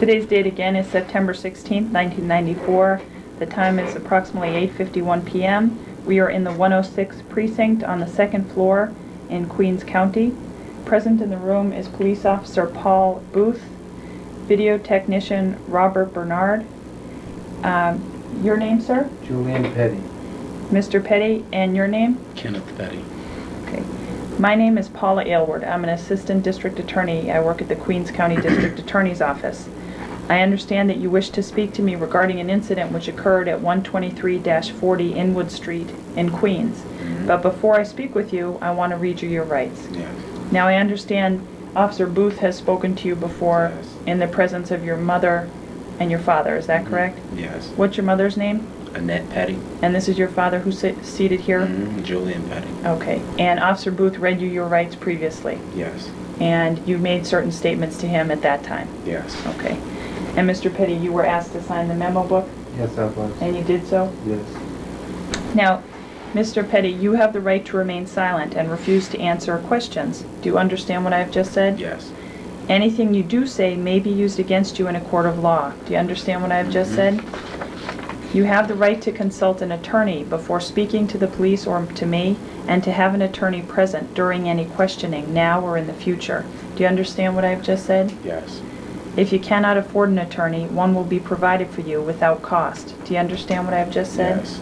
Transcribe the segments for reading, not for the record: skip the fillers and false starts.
Today's date again is September 16th, 1994. The time is approximately 8:51 p.m. We are in the 106 precinct on the second floor in Queens County. Present in the room is Police Officer Paul Booth, Video Technician Robert Bernard. Your name, sir? Julian Petty. Mr. Petty, and your name? Kenneth Petty. Okay. My name is Paula Aylward. I'm an Assistant District Attorney. I work at the Queens County District Attorney's Office. I understand that you wish to speak to me regarding an incident which occurred at 123-40 Inwood Street in Queens. But before I speak with you, I want to read you your rights. Yes. Now, I understand Officer Booth has spoken to you before Yes. in the presence of your mother and your father. Is that correct? Yes. What's your mother's name? Annette Petty. And this is your father who's seated here? Julian Petty. Okay. And Officer Booth read you your rights previously? Yes. And you made certain statements to him at that time? Yes. Okay. And Mr. Petty, you were asked to sign the memo book? Yes, I was. And you did so? Yes. Now, Mr. Petty, you have the right to remain silent and refuse to answer questions. Do you understand what I've just said? Yes. Anything you do say may be used against you in a court of law. Do you understand what I've just said? You have the right to consult an attorney before speaking to the police or to me, and to have an attorney present during any questioning, now or in the future. Do you understand what I've just said? Yes. If you cannot afford an attorney, one will be provided for you without cost. Do you understand what I've just said? Yes.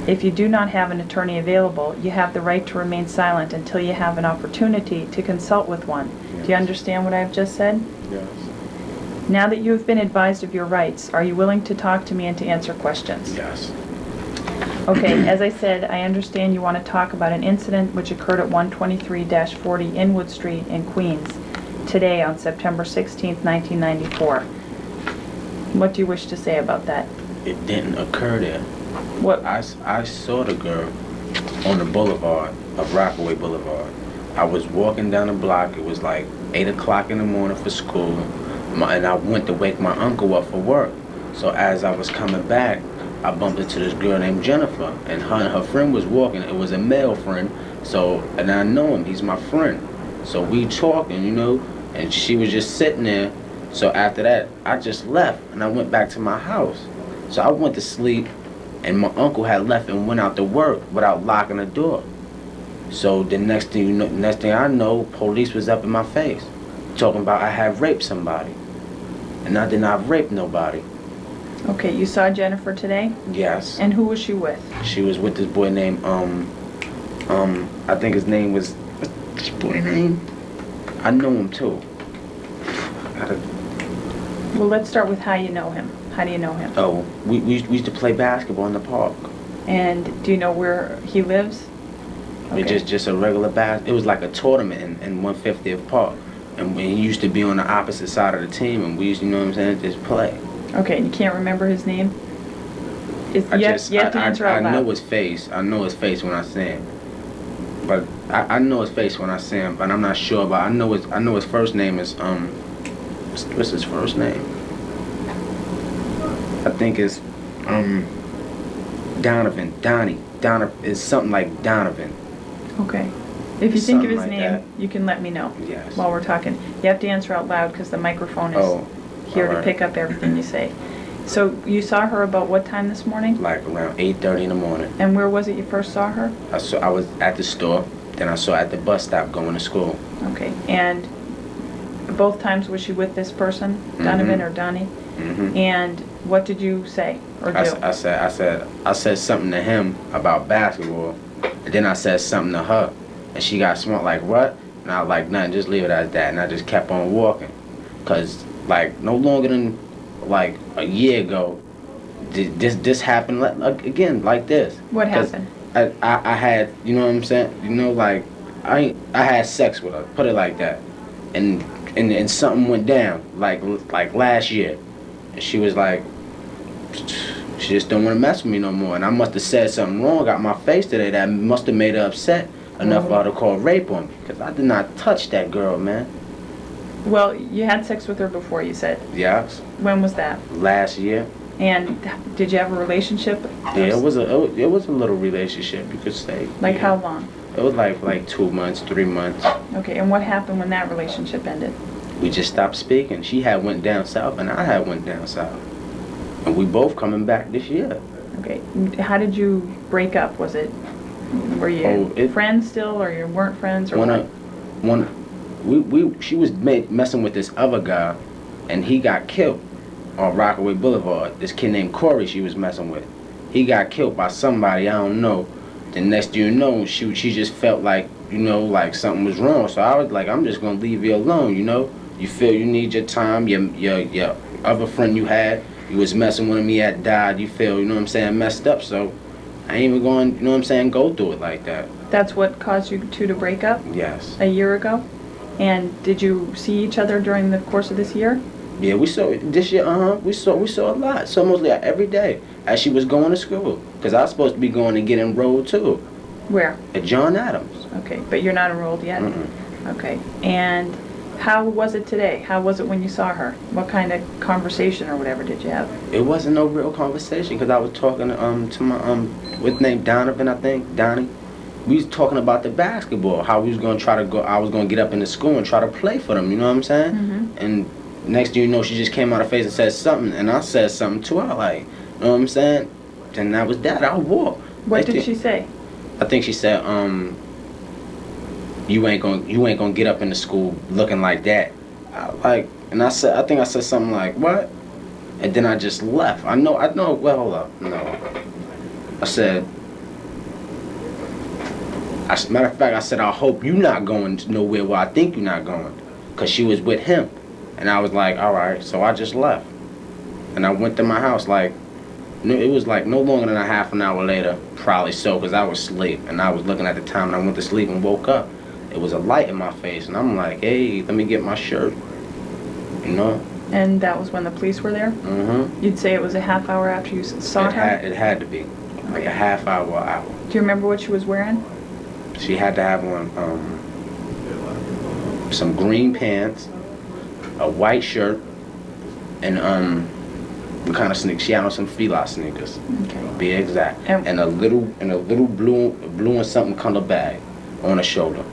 If you do not have an attorney available, you have the right to remain silent until you have an opportunity to consult with one. Yes. Do you understand what I've just said? Yes. Now that you have been advised of your rights, are you willing to talk to me and to answer questions? Yes. Okay, as I said, I understand you want to talk about an incident which occurred at 123-40 Inwood Street in Queens today on September 16th, 1994. What do you wish to say about that? It didn't occur there. What? I saw the girl on the boulevard of Rockaway Boulevard. I was walking down the block. It was like 8 o'clock in the morning for school. And I went to wake my uncle up for work. So as I was coming back, I bumped into this girl named Jennifer, and her friend was walking. It was a male friend, and I know him. He's my friend. So we talking, and she was just sitting there. So after that, I just left, and I went back to my house. So I went to sleep, and my uncle had left and went out to work without locking the door. So the next thing I know, police was up in my face, talking about I had raped somebody. And I did not rape nobody. Okay, you saw Jennifer today? Yes. And who was she with? She was with this boy named, I think his name was, what's this boy name? I know him too. Well, let's start with how you know him. How do you know him? Oh, we used to play basketball in the park. And do you know where he lives? Okay. It just a regular it was like a tournament in 150th Park. And we used to be on the opposite side of the team, and we used to, just play. Okay, and you can't remember his name? You have to answer out loud. I know his face. I know his face when I see him. But I know his face when I see him, but I'm not sure about. I know his first name is what's his first name? I think it's Donovan. Donovan is something like Donovan. Okay. If you think of his Something like name, that. you can let me know. Yes. While we're talking. You have to answer out loud because the microphone is here to alright. pick up everything you say. So you saw her about what time this morning? Like around 8:30 in the morning. And where was it you first saw her? I was at the store, then I saw her at the bus stop going to school. Okay. And both times was she with this person, Donovan or Donnie? Mm-hmm. And what did you say or do? I said something to him about basketball, and then I said something to her, and she got smart like, what? And I was like, nothing, just leave it as that, and I just kept on walking. Cause like no longer than like a year ago, this happened again like this. What happened? I had, you know what I'm saying? Like I had sex with her, put it like that, and something went down like last year, and she was like, she just don't want to mess with me no more, and I must have said something wrong, got my face today that must have made her upset enough for her to call rape on me, because I did not touch that girl, man. Well, you had sex with her before, you said. Yes. When was that? Last year. And did you have a relationship? Yeah, it was a little relationship, you could say. Like yeah. how long? It was like 2 months, 3 months. Okay, and what happened when that relationship ended? We just stopped speaking. She had went down south and I had went down south. And we both coming back this year. Okay. How did you break up? Were you friends still, or you weren't friends, or what? She was messing with this other guy, and he got killed on Rockaway Boulevard. This kid named Corey she was messing with. He got killed by somebody, I don't know. The next thing you know, she just felt like, like something was wrong. So I was like, I'm just gonna leave you alone, You feel you need your time, your other friend you had, you was messing with him, he had died, you feel, messed up, so I ain't even going, go through it like that. That's what caused you two to break up? Yes. A year ago? And did you see each other during the course of this year? Yeah, we saw this year. We saw a lot. So mostly every day as she was going to school, because I was supposed to be going to get enrolled too. Where? At John Adams. Okay, but you're not enrolled yet. Okay, and how was it today? How was it when you saw her? What kind of conversation or whatever did you have? It wasn't no real conversation, because I was talking to my what's name, Donovan, I think, Donnie. We was talking about the basketball, how we was gonna try to go. I was gonna get up in the school and try to play for them. You know what I'm saying? And next thing you know, she just came out her face and said something, and I said something to her, like, you know what I'm saying? And that was that. I walked. What did she say? I think she said, you ain't gonna get up in the school looking like that. I think I said something like, what? And then I just left. I know. Well, hold up. No. I said. Matter of fact, I said, I hope you not going nowhere where I think you're not going. Because she was with him. And I was like, all right. So I just left. And I went to my house like, it was like no longer than a half an hour later. Probably so, because I was asleep. And I was looking at the time and I went to sleep and woke up. It was a light in my face. And I'm like, hey, let me get my shirt. And that was when the police were there? You'd say it was a half hour after you saw her? It had to be. Like a half hour. Do you remember what she was wearing? She had to have on some green pants, a white shirt, and what kind of sneakers? She had on some Fila sneakers. Okay. To be exact. And a little blue and something color bag on her shoulder.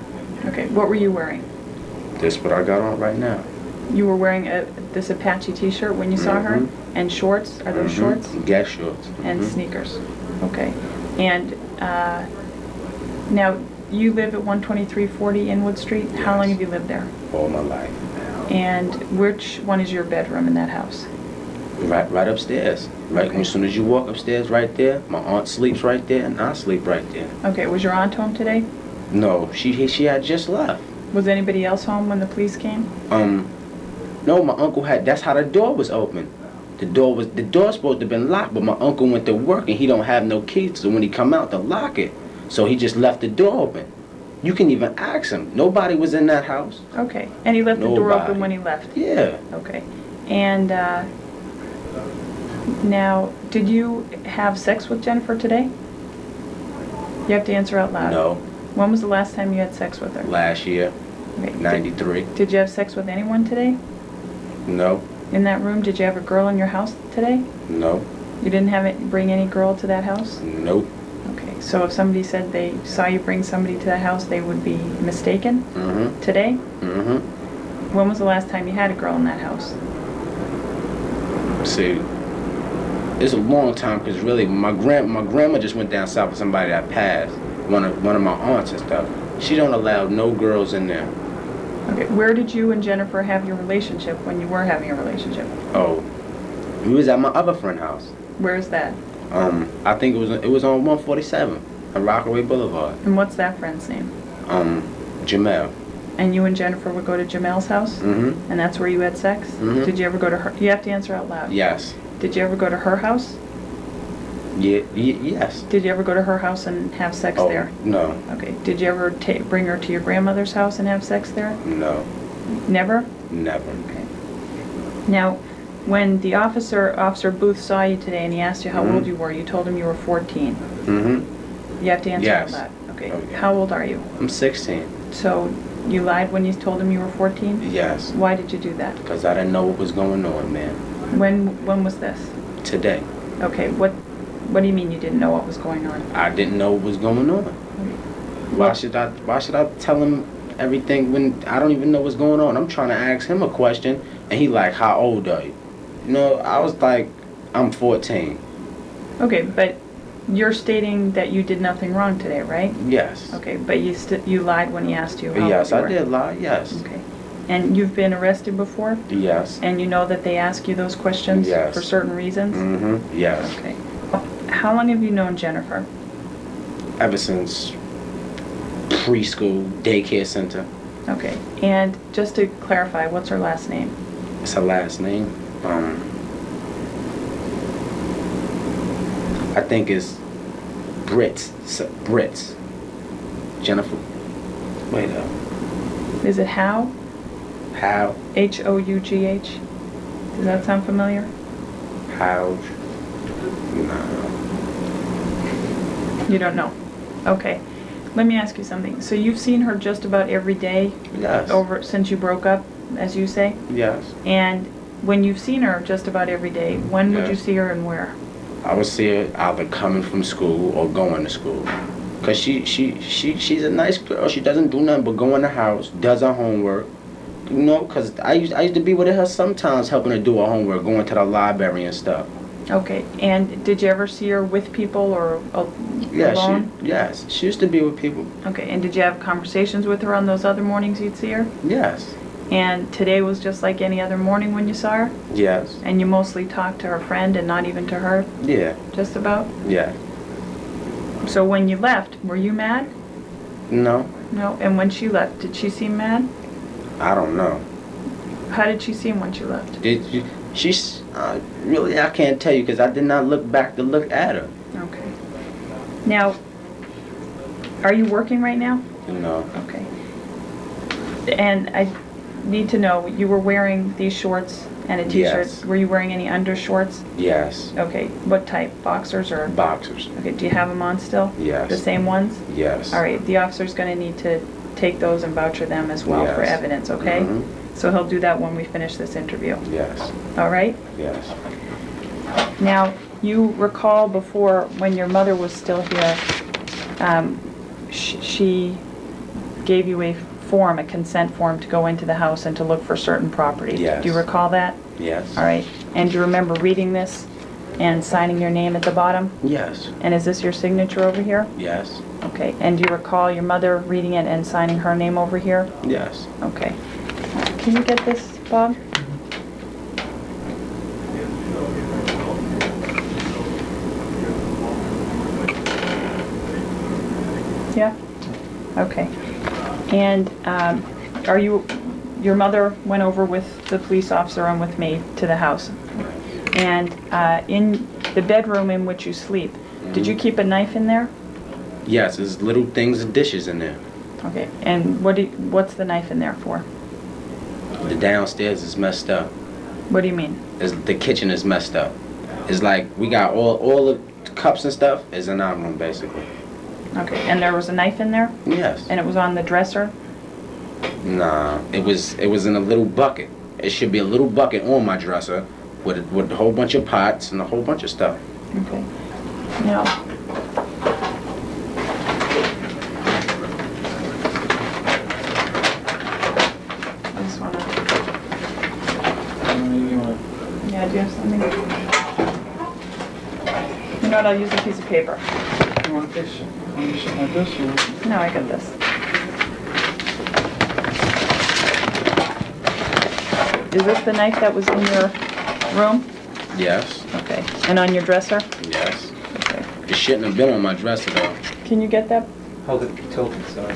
Okay. What were you wearing? This what I got on right now. You were wearing this Apache T-shirt when you saw her, and shorts. Are those shorts? Gas shorts. And sneakers. Okay. And now. You live at 12340 Inwood Street. Yes. How long have you lived there? All my life. And which one is your bedroom in that house? Right upstairs. Right. Okay. As soon as you walk upstairs, right there. My aunt sleeps right there, and I sleep right there. Okay. Was your aunt home today? No, she had just left. Was anybody else home when the police came? No, my uncle had. That's how the door was open. The door supposed to have been locked, but my uncle went to work and he don't have no keys, so when he come out to lock it. So he just left the door open. You can even ask him. Nobody was in that house. Okay. And he left the door open when he left? Yeah. Okay. And now, did you have sex with Jennifer today? You have to answer out loud. No. When was the last time you had sex with her? Last year. Okay. 93. Did you have sex with anyone today? No. In that room, did you have a girl in your house today? No. You didn't bring any girl to that house? Nope. Okay, so if somebody said they saw you bring somebody to that house, they would be mistaken? Today? When was the last time you had a girl in that house? See, it's a long time, because really, my grandma just went down south with somebody that passed, one of my aunts and stuff. She don't allow no girls in there. Okay, where did you and Jennifer have your relationship when you were having a relationship? Oh, we was at my other friend's house. Where is that? I think it was on 147 on Rockaway Boulevard. And what's that friend's name? Jamel. And you and Jennifer would go to Jamel's house? And that's where you had sex? Did you ever go to her? You have to answer out loud. Yes. Did you ever go to her house? Yeah. Yes. Did you ever go to her house and have sex there? No. Okay. Did you ever bring her to your grandmother's house and have sex there? No. Never? Never. Okay. Now, when the Officer Booth saw you today and he asked you how old you were, you told him you were 14. You have to answer yes. that. Okay. Oh, yeah. How old are you? I'm 16. So you lied when you told him you were 14? Yes. Why did you do that? Because I didn't know what was going on, man. When was this? Today. Okay. What do you mean you didn't know what was going on? I didn't know what was going on. Why should I tell him everything when I don't even know what's going on. I'm trying to ask him a question, and he like, how old are you? You know, I was like, I'm 14. Okay, but you're stating that you did nothing wrong today, right? Yes. Okay, but you lied when he asked you how Yes, old you I were. did lie, yes. Okay. And you've been arrested before? Yes. And you know that they ask you those questions Yes. for certain reasons? Mm-hmm, yes. Okay. How long have you known Jennifer? Ever since preschool, daycare center. Okay. And just to clarify, what's her last name? It's her last name. I think it's Brits. Jennifer. Wait up. Is it How? How? Hough? Does that sound familiar? How? No. You don't know? Okay. Let me ask you something. So you've seen her just about every day Yes. since you broke up, as you say? Yes. And when you've seen her just about every day, when would you Yes. see her and where? I would see her either coming from school or going to school. Cause she's a nice girl. She doesn't do nothing but go in the house, does her homework. You know, cause I used to be with her sometimes, helping her do her homework, going to the library and stuff. Okay. And did you ever see her with people or Yeah, alone? she used to be with people. Okay. And did you have conversations with her on those other mornings you'd see her? Yes. And today was just like any other morning when you saw her? Yes. And you mostly talked to her friend and not even to her? Yeah. Just about? Yeah. So when you left, were you mad? No. No. And when she left, did she seem mad? I don't know. How did she seem when she left? Did you? She's really, I can't tell you because I did not look back to look at her. Okay. Now, are you working right now? No. Okay. And I need to know, you were wearing these shorts and a t-shirt. Yes. Were you wearing any undershorts? Yes. Okay. What type? Boxers or? Boxers. Okay. Do you have them on still? Yes. The same ones? Yes. All right. The officer's going to need to take those and voucher them as well for Yes. evidence, okay? Mhm. So he'll do that when we finish this interview. Yes. All right? Yes. Now, you recall before, when your mother was still here, she gave you a form, a consent form, to go into the house and to look for certain property. Yes. Do you recall that? Yes. All right. And do you remember reading this and signing your name at the bottom? Yes. And is this your signature over here? Yes. Okay. And do you recall your mother reading it and signing her name over here? Yes. Okay. Can you get this, Bob? Yeah? Okay. And your mother went over with the police officer and with me to the house. And in the bedroom in which you sleep, did you keep a knife in there? Yes, there's little things and dishes in there. Okay. And what's the knife in there for? The downstairs is messed up. What do you mean? The kitchen is messed up. It's like we got all the cups and stuff is in our room basically. Okay. And there was a knife in there? Yes. And it was on the dresser? Nah, it was in a little bucket. It should be a little bucket on my dresser with a whole bunch of pots and a whole bunch of stuff. Okay. Now, I just wanna. Yeah, do you have something? You know what? I'll use a piece of paper. You want this? Want to like this or? No, I got this. Is this the knife that was in your room? Yes. Okay. And on your dresser? Yes. Okay. It shouldn't have been on my dresser though. Can you get that? Hold it, tilt it, sorry.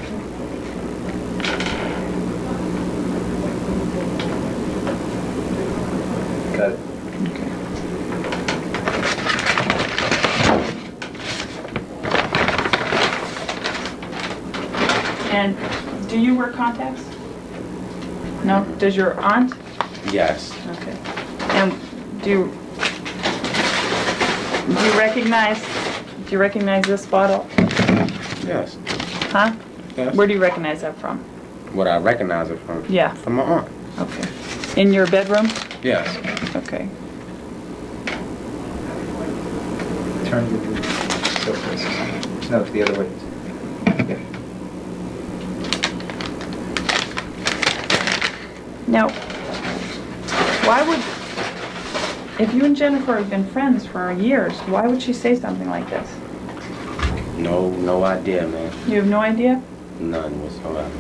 Got it. Okay. And do you wear contacts? No? Does your aunt? Yes. Okay. And do you recognize this bottle? Yes. Huh? Yes. Where do you recognize that from? What I recognize it from? Yeah. From my aunt. Okay. In your bedroom? Yes. Okay. Turn the tilt this. No, to the other way. Yeah. Now, why would, if you and Jennifer have been friends for years, why would she say something like this? No idea, man. You have no idea? None whatsoever.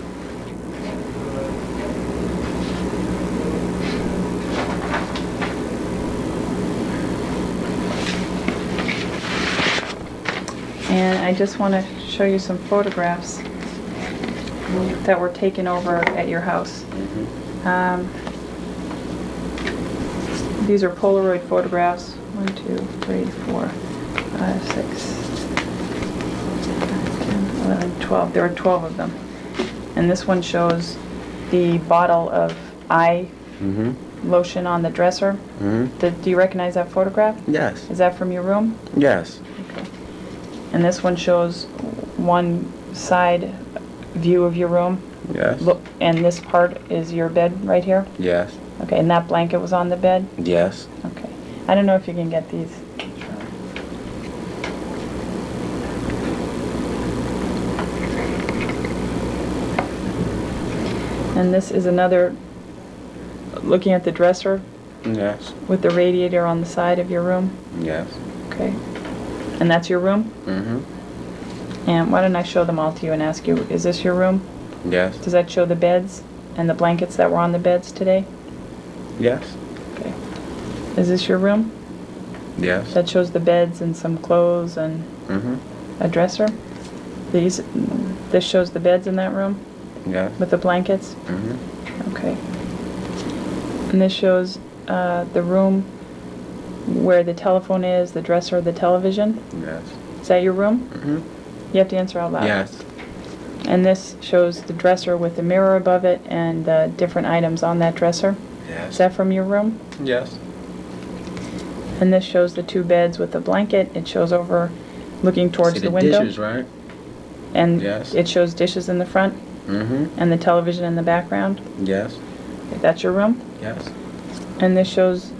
And I just want to show you some photographs that were taken over at your house. These are Polaroid photographs. 1, 2, 3, 4, 5, 6, 10, 11, 12. There are 12 of them. And this one shows the bottle of eye lotion on the dresser. Do you recognize that photograph? Yes. Is that from your room? Yes. Okay. And this one shows one side view of your room. Yes. Look, and this part is your bed right here? Yes. Okay, and that blanket was on the bed? Yes. Okay. I don't know if you can get these. And this is another, looking at the dresser Yes. with the radiator on the side of your room? Yes. Okay. And that's your room? And why don't I show them all to you and ask you, is this your room? Yes. Does that show the beds and the blankets that were on the beds today? Yes. Okay. Is this your room? Yes. That shows the beds and some clothes and a dresser? This shows the beds in that room Yes. with the blankets? Okay. And this shows the room where the telephone is, the dresser, the television? Yes. Is that your room? You have to answer out loud. Yes. And this shows the dresser with the mirror above it and the different items on that dresser? Yes. Is that from your room? Yes. And this shows the 2 beds with the blanket. It shows over looking towards See the window. dishes, right? And Yes. it shows dishes in the front and the television in the background. Yes. That's your room? Yes. And this shows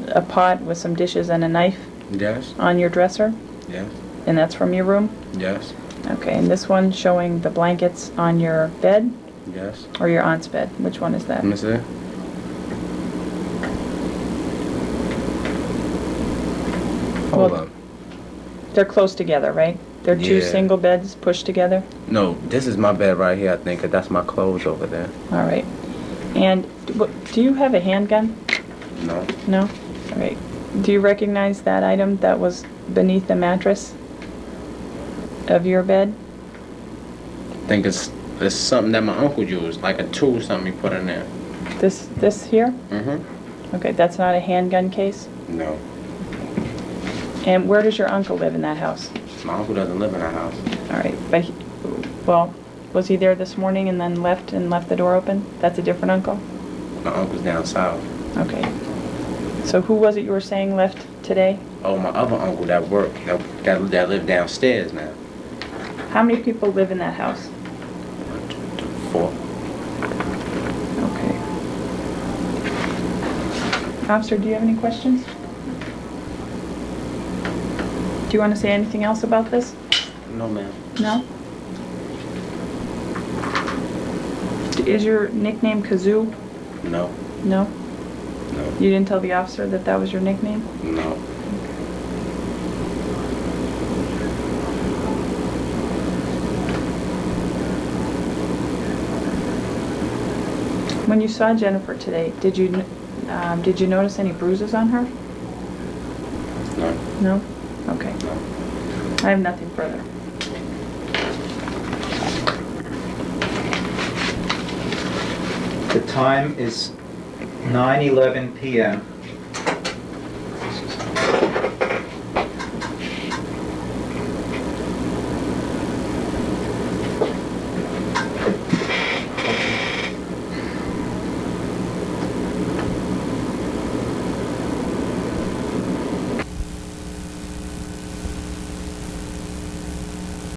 a pot with some dishes and a knife Yes. on your dresser. Yes. And that's from your room? Yes. Okay, and this one showing the blankets on your bed Yes. or your aunt's bed? Which one is that? Let me see. Hold Well, up. They're close together, right? They're 2 Yeah. single beds pushed together? No, this is my bed right here, I think, 'cause that's my clothes over there. All right. And do you have a handgun? No. No? All right. Do you recognize that item that was beneath the mattress of your bed? I think it's something that my uncle used, like a tool, something he put in there. This here? Mm-hmm. Okay, that's not a handgun case? No. And where does your uncle live in that house? My uncle doesn't live in our house. All right, but well, was he there this morning and then left the door open? That's a different uncle? My uncle's down south. Okay. So who was it you were saying left today? Oh, my other uncle that worked, that lived downstairs now. How many people live in that house? 1, 2, 3, 4. Okay. Officer, do you have any questions? Do you want to say anything else about this? No, ma'am. No? Is your nickname Kazoo? No. No? No. You didn't tell the officer that that was your nickname? No. When you saw Jennifer today, did you notice any bruises on her? No. No? Okay. No. I have nothing further. The time is 9:11 p.m.